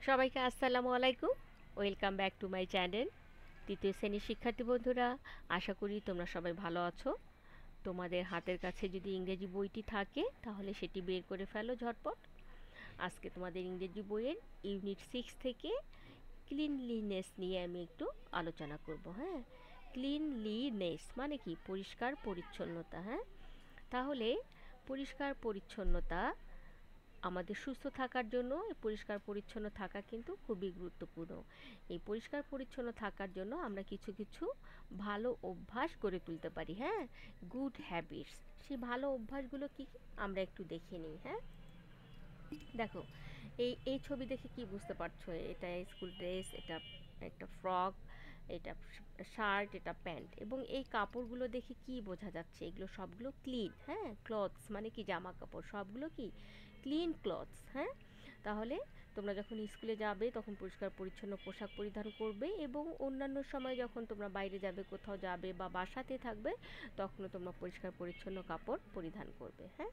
সবাইকে আসসালামু আলাইকুম। Welcome back to my channel. তৃতীয় শ্রেণীর শিক্ষার্থী বন্ধুরা, আশা করি তোমরা সবাই ভালো আছো। তোমাদের হাতের কাছে যদি ইংরেজি বইটি থাকে তাহলে সেটি বের করে ফেলো ঝটপট। আজকে তোমাদের ইংরেজি বইয়ের ইউনিট 6 থেকে ক্লিনলিনেস নিয়ে আমি একটু আলোচনা করব। হ্যাঁ, ক্লিনলিনেস মানে কি? পরিষ্কার পরিচ্ছন্নতা। হ্যাঁ, তাহলে পরিষ্কার পরিচ্ছন্নতা আমাদের সুস্থ থাকার জন্য পরিষ্কার পরিচ্ছন্ন থাকা কিন্তু খুবই গুরুত্বপূর্ণ। এই পরিষ্কার পরিচ্ছন্ন থাকার জন্য আমরা কিছু কিছু ভালো অভ্যাস গড়ে তুলতে পারি। হ্যাঁ, গুড হ্যাবিটস। সেই ভালো অভ্যাসগুলো কি কি আমরা একটু দেখে নিই। হ্যাঁ, দেখো, এই এই ছবি দেখে কি বুঝতে পারছো? এটা স্কুল ড্রেস, এটা একটা ফ্রক, এটা শার্ট, এটা প্যান্ট। এবং এই কাপড়গুলো দেখে কি বোঝা যাচ্ছে? এগুলো সবগুলো ক্লিন। হ্যাঁ, ক্লথস মানে কি? জামা কাপড় সবগুলো কি ক্লিন ক্লথস। হ্যাঁ, তাহলে তোমরা যখন স্কুলে যাবে তখন পরিষ্কার পরিচ্ছন্ন পোশাক পরিধান করবে, এবং অন্যান্য সময় যখন তোমরা বাইরে যাবে, কোথাও যাবে বা বাসাতে থাকবে, তখনও তোমরা পরিষ্কার পরিচ্ছন্ন কাপড় পরিধান করবে। হ্যাঁ,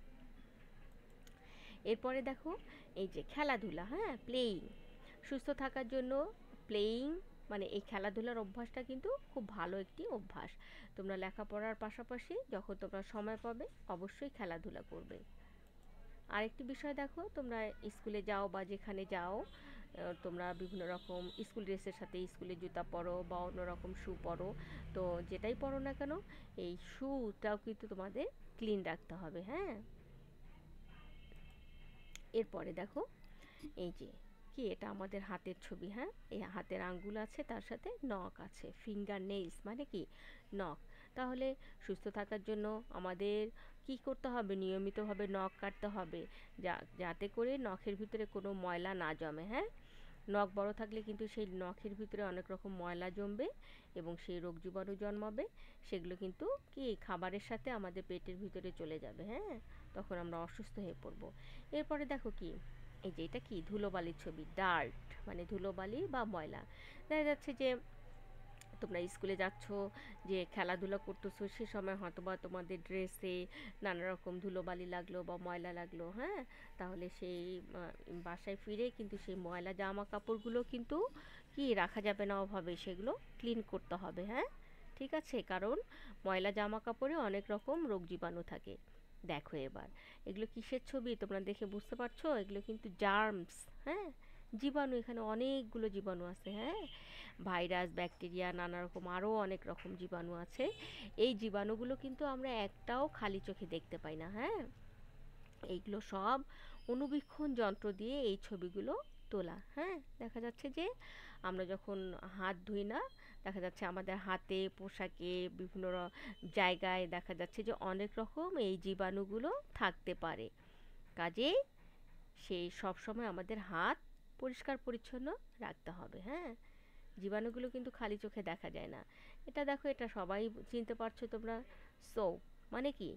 এরপরে দেখো, এই যে খেলাধুলা, হ্যাঁ, প্লেয়িং। সুস্থ থাকার জন্য প্লেয়িং মানে এই খেলাধুলার অভ্যাসটা কিন্তু খুব ভালো একটি অভ্যাস। তোমরা লেখাপড়ার পাশাপাশি যখন তোমরা সময় পাবে অবশ্যই খেলাধুলা করবে। আরেকটি বিষয় দেখো, তোমরা স্কুলে যাও বা যেখানে যাও, তোমরা বিভিন্ন রকম স্কুল ড্রেসের সাথে স্কুলের জুতা পরো বা অন্য রকম শু পরো। তো যেটাই পরো না কেন, এই শুটাও কিন্তু তোমাদের ক্লিন রাখতে হবে। হ্যাঁ, এরপরে দেখো, এই যে কি, এটা আমাদের হাতের ছবি। হ্যাঁ, এই হাতের আঙ্গুল আছে, তার সাথে নখ আছে, ফিঙ্গার নেইলস মানে কি? নখ। তাহলে সুস্থ থাকার জন্য আমাদের কি করতে হবে? নিয়মিতভাবে নখ কাটতে হবে, যাতে করে নখের ভিতরে কোনো ময়লা না জমে। হ্যাঁ, নখ বড় থাকলে কিন্তু সেই নখের ভিতরে অনেক রকম ময়লা জমবে এবং সেই রোগ জীবাণু জন্মাবে। সেগুলো কিন্তু কি খাবারের সাথে আমাদের পেটের ভিতরে চলে যাবে। হ্যাঁ, তখন আমরা অসুস্থ হয়ে পড়বো। এরপরে দেখো কি, এই যে এটা কি? ধুলোবালির ছবি, ডার্ট মানে ধুলোবালি বা ময়লা। দেখা যাচ্ছে যে তোমরা স্কুলে যাচ্ছ, যে খেলাধুলা করতেছো, সে সময় হয়তো বা তোমাদের ড্রেসে নানা রকম ধুলোবালি লাগলো বা ময়লা লাগলো। হ্যাঁ, তাহলে সেই বাসায় ফিরে কিন্তু সেই ময়লা জামা কাপড়গুলো কিন্তু কি রাখা যাবে না ওভাবে, সেগুলো ক্লিন করতে হবে। হ্যাঁ, ঠিক আছে, কারণ ময়লা জামা কাপড়ে অনেক রকম রোগ জীবাণু থাকে। দেখো এবার, এগুলো কিসের ছবি তোমরা দেখে বুঝতে পারছো? এগুলো কিন্তু জার্মস। হ্যাঁ, জীবাণু, এখানে অনেকগুলো জীবাণু আছে। হ্যাঁ, ভাইরাস, ব্যাকটেরিয়া, নানা রকম আরও অনেক রকম জীবাণু আছে। এই জীবাণুগুলো কিন্তু আমরা একটাও খালি চোখে দেখতে পাই না। হ্যাঁ, এইগুলো সব অণুবীক্ষণ যন্ত্র দিয়ে এই ছবিগুলো তোলা। হ্যাঁ, দেখা যাচ্ছে যে আমরা যখন হাত ধুই না, দেখা যাচ্ছে আমাদের হাতে, পোশাকে, বিভিন্ন জায়গায় দেখা যাচ্ছে যে অনেক রকম এই জীবাণুগুলো থাকতে পারে। কাজেই সেই সব সময় আমাদের হাত পরিষ্কার পরিচ্ছন্ন রাখতে হবে। হ্যাঁ, জীবাণুগুলো কিন্তু খালি চোখে দেখা যায় না। এটা দেখো, এটা সবাই চিনতে পারছো তোমরা। সোপ মানে কি?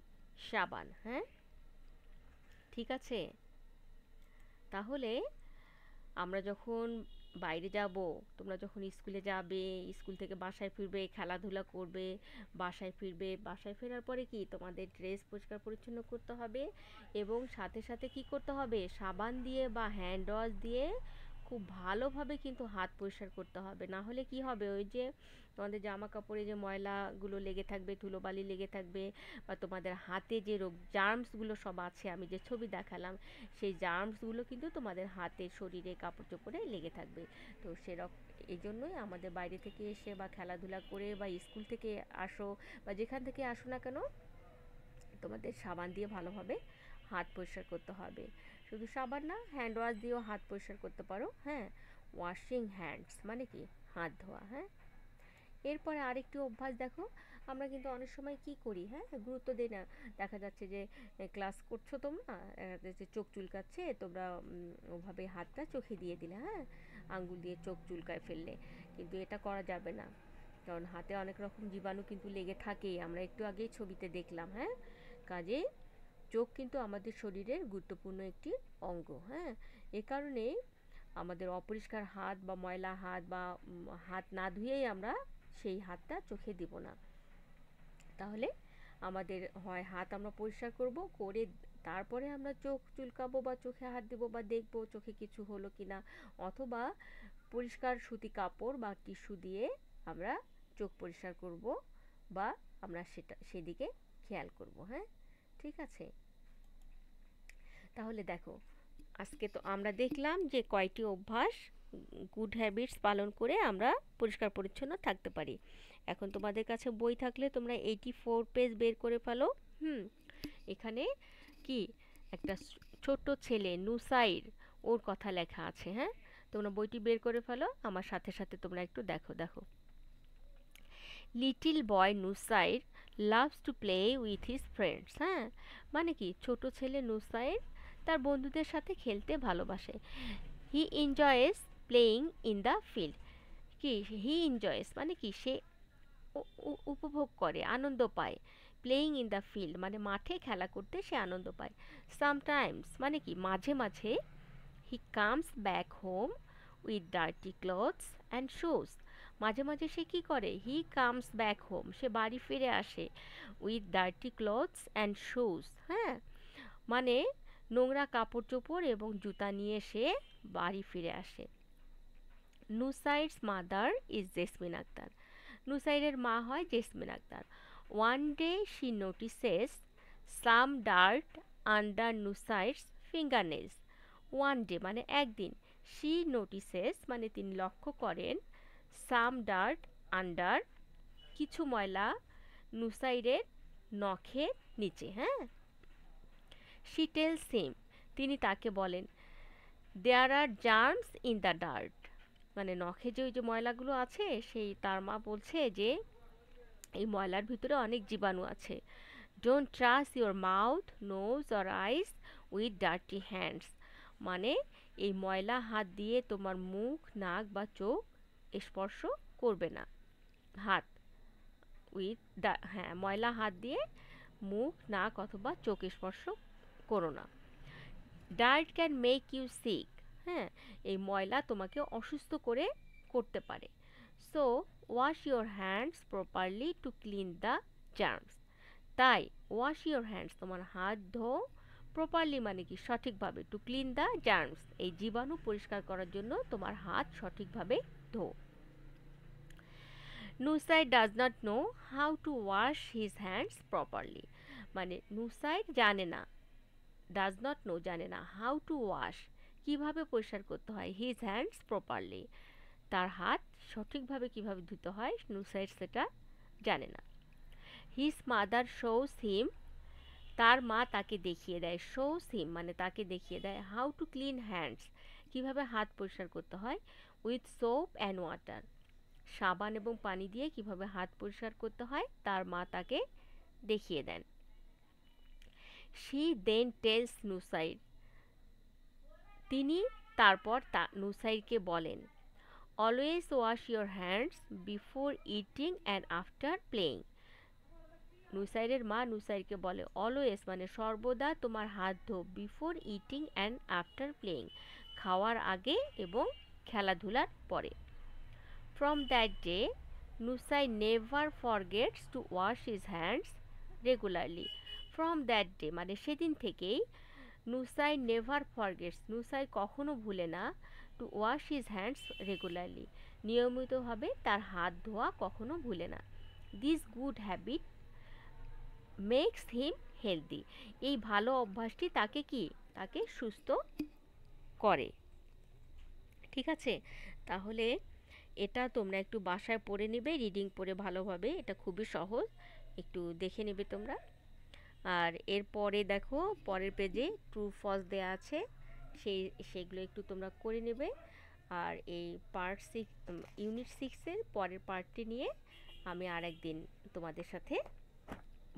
সাবান। হ্যাঁ, ঠিক আছে, তাহলে আমরা যখন বাইরে যাব, তোমরা যখন স্কুলে যাবে, স্কুল থেকে বাসায় ফিরবে, খেলাধুলা করবে, বাসায় ফিরবে, বাসায় ফেরার পরে কি তোমাদের ড্রেস পরিষ্কার পরিচ্ছন্ন করতে হবে, এবং সাথে সাথে কি করতে হবে? সাবান দিয়ে বা হ্যান্ড ওয়াশ দিয়ে খুব ভালোভাবে কিন্তু হাত পরিষ্কার করতে হবে। না হলে কি হবে? ওই যে তোমাদের জামা কাপড়ে যে ময়লাগুলো লেগে থাকবে, ধুলোবালি লেগে থাকবে, বা তোমাদের হাতে যে রোগ জার্মসগুলো সব আছে, আমি যে ছবি দেখালাম, সেই জার্মসগুলো কিন্তু তোমাদের হাতে, শরীরে, কাপড় চোপড়ে লেগে থাকবে। তো এই জন্যই আমাদের বাইরে থেকে এসে বা খেলাধুলা করে বা স্কুল থেকে আসো বা যেখান থেকে আসো না কেন, তোমাদের সাবান দিয়ে ভালোভাবে হাত পরিষ্কার করতে হবে। শুধু সাবান না, হ্যান্ড ওয়াশ দিয়েও হাত পরিষ্কার করতে পারো। হ্যাঁ, ওয়াশিং হ্যান্ডস মানে কি? হাত ধোয়া। হ্যাঁ, এরপরে আরেকটি অভ্যাস দেখো, আমরা কিন্তু অনেক সময় কি করি? হ্যাঁ, গুরুত্ব দিই না। দেখা যাচ্ছে যে ক্লাস করছো তোমরা, যে চোখ চুলকাচ্ছে, তোমরা ওভাবে হাতটা চোখে দিয়ে দিলে, হ্যাঁ, আঙ্গুল দিয়ে চোখ চুলকায় ফেললে। কিন্তু এটা করা যাবে না, কারণ হাতে অনেক রকম জীবাণু কিন্তু লেগে থাকেই, আমরা একটু আগেই ছবিতে দেখলাম। হ্যাঁ, কাজেই চোখ কিন্তু আমাদের শরীরের গুরুত্বপূর্ণ একটি অঙ্গ। হ্যাঁ, এ কারণে আমাদের অপরিষ্কার হাত বা ময়লা হাত বা হাত না ধুয়েই আমরা সেই হাতটা চোখে দিব না। তাহলে আমাদের হয় হাত আমরা পরিষ্কার করব, করে তারপরে আমরা চোখ চুলকাবো বা চোখে হাত দেবো বা দেখবো চোখে কিছু হলো কিনা, অথবা পরিষ্কার সুতি কাপড় বা টিস্যু দিয়ে আমরা চোখ পরিষ্কার করব, বা আমরা সেদিকে খেয়াল করব। হ্যাঁ, ঠিক আছে। তাহলে দেখো, আজকে তো আমরা দেখলাম যে কয়টি অভ্যাস, গুড হ্যাবিটস পালন করে আমরা পরিষ্কার পরিচ্ছন্ন থাকতে পারি। এখন তোমাদের কাছে বই থাকলে তোমরা 84 পেজ বের করে ফেলো। এখানে কি একটা ছোট্ট ছেলে নুসাইর, ওর কথা লেখা আছে। হ্যাঁ, তোমরা বইটি বের করে ফেলো, আমার সাথে সাথে তোমরা একটু দেখো। দেখো, little boy Nusair loves to play with his friends. হ্যাঁ, মানে কি ছোট ছেলে নুসাইর তার বন্ধুদের সাথে খেলতে ভালোবাসে। He enjoys playing in the field. কি হি এনজয়েস মানে কি সে উপভোগ করে, আনন্দ পায়। প্লেয়িং ইন দ্য ফিল্ড মানে মাঠে খেলা করতে সে আনন্দ পায়। সামটাইমস মানে কি মাঝে মাঝে। He comes back home with dirty clothes and shoes. মাঝে মাঝে সে কি করে, হি কামস ব্যাক হোম সে বাড়ি ফিরে আসে, with dirty clothes and shoes. হ্যাঁ, মানে নোংরা কাপড় চোপড় এবং জুতা নিয়ে সে বাড়ি ফিরে আসে। Nusair's mother is Jesmin Akter. নুসাইরের মা হয় Jesmin Akter. One day she notices some dirt under Nusair's fingernails. One day মানে একদিন, শি নোটিসেস মানে তিনি লক্ষ্য করেন, সাম ডার্ট আন্ডার কিছু ময়লা নুসাইরের নখের নিচে। হ্যাঁ, শি টেলস হিম তিনি তাকে বলেন, দেয়ার আর জার্মস ইন দ্য ডার্ট। মানে নখে যে ওই যে ময়লাগুলো আছে, সেই তার মা বলছে যে এই ময়লার ভিতরে অনেক জীবাণু আছে। Don't trust your mouth, nose or eyes with dirty hands. মানে এই ময়লা হাত দিয়ে তোমার মুখ, নাক বা চোখ স্পর্শ করবে না। হাত উইথ হ্যাঁ, ময়লা হাত দিয়ে মুখ, নাক অথবা চোখ স্পর্শ করো না। Dirt can make you sick. হ্যাঁ, এই ময়লা তোমাকে অসুস্থ করতে পারে। So wash your hands properly to clean the germs. তাই ওয়াশ ইউর হ্যান্ডস তোমার হাত ধো, প্রপারলি মানে কি সঠিকভাবে, টু ক্লিন দ্য জার্মস এই জীবাণু পরিষ্কার করার জন্য তোমার হাত সঠিকভাবে ধো। Nusair does not know how to wash his hands properly. মানে নুসাইড জানে না, ডাজ নট নো জানে না, হাউ টু ওয়াশ কিভাবে পরিষ্কার করতে হয়, হিজ হ্যান্ডস প্রপারলি তার হাত সঠিকভাবে কিভাবে ধুতে হয়, নুসাইড সেটা জানে না। হিজ মাদার শোস হিম তার মা তাকে দেখিয়ে দেয়, শোস হিম মানে তাকে দেখিয়ে দেয়, হাউ টু ক্লিন হ্যান্ডস কিভাবে হাত পরিষ্কার করতে হয়, উইথ সোপ অ্যান্ড ওয়াটার সাবান এবং পানি দিয়ে কিভাবে হাত পরিষ্কার করতে হয় তার মা তাকে দেখিয়ে দেন। শি দেন টেলস নুসাইড তিনি তারপর নুসাইরকে বলেন, always wash your hands before eating and after playing. নুসাইরের মা নুসাইরকে বলে অলওয়েজ মানে সর্বদা তোমার হাত ধো, before eating and after playing খাওয়ার আগে এবং খেলাধুলার পরে। From that day Nusair never forgets to wash his hands regularly. From that day মানে সেদিন থেকেই, নুসাই নেভার ফরগেটস নুসাই কখনো ভুলে না, to wash his hands regularly নিয়মিতভাবে তার হাত ধোয়া কখনো ভুলে না। This good habit makes him healthy এই ভালো অভ্যাসটি তাকে সুস্থ করে। ঠিক আছে, তাহলে এটা তোমরা একটু বাসায় পড়ে নেবে, রিডিং পড়ে ভালোভাবে, এটা খুবই সহজ, একটু দেখে নেবে তোমরা। আর এরপরে দেখো পরের পেজে ট্রু ফলস দেয়া আছে, সেগুলো একটু তোমরা করে নেবে। আর এই পার্ট 6 ইউনিট 6-এর পরের পার্টটি নিয়ে আমি আর একদিন তোমাদের সাথে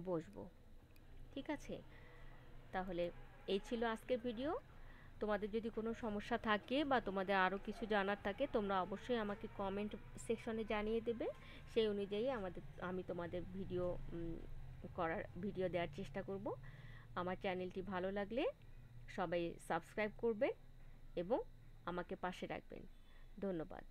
বসবো। ঠিক আছে, তাহলে এই ছিল আজকের ভিডিও। তোমাদের যদি কোনো সমস্যা থাকে বা তোমাদের আরও কিছু জানার থাকে তোমরা অবশ্যই আমাকে কমেন্ট সেকশনে জানিয়ে দেবে, সেই অনুযায়ী আমি তোমাদের ভিডিও দেওয়ার চেষ্টা করব। আমার চ্যানেলটি ভালো লাগলে সবাই সাবস্ক্রাইব করবেন এবং আমাকে পাশে রাখবেন। ধন্যবাদ।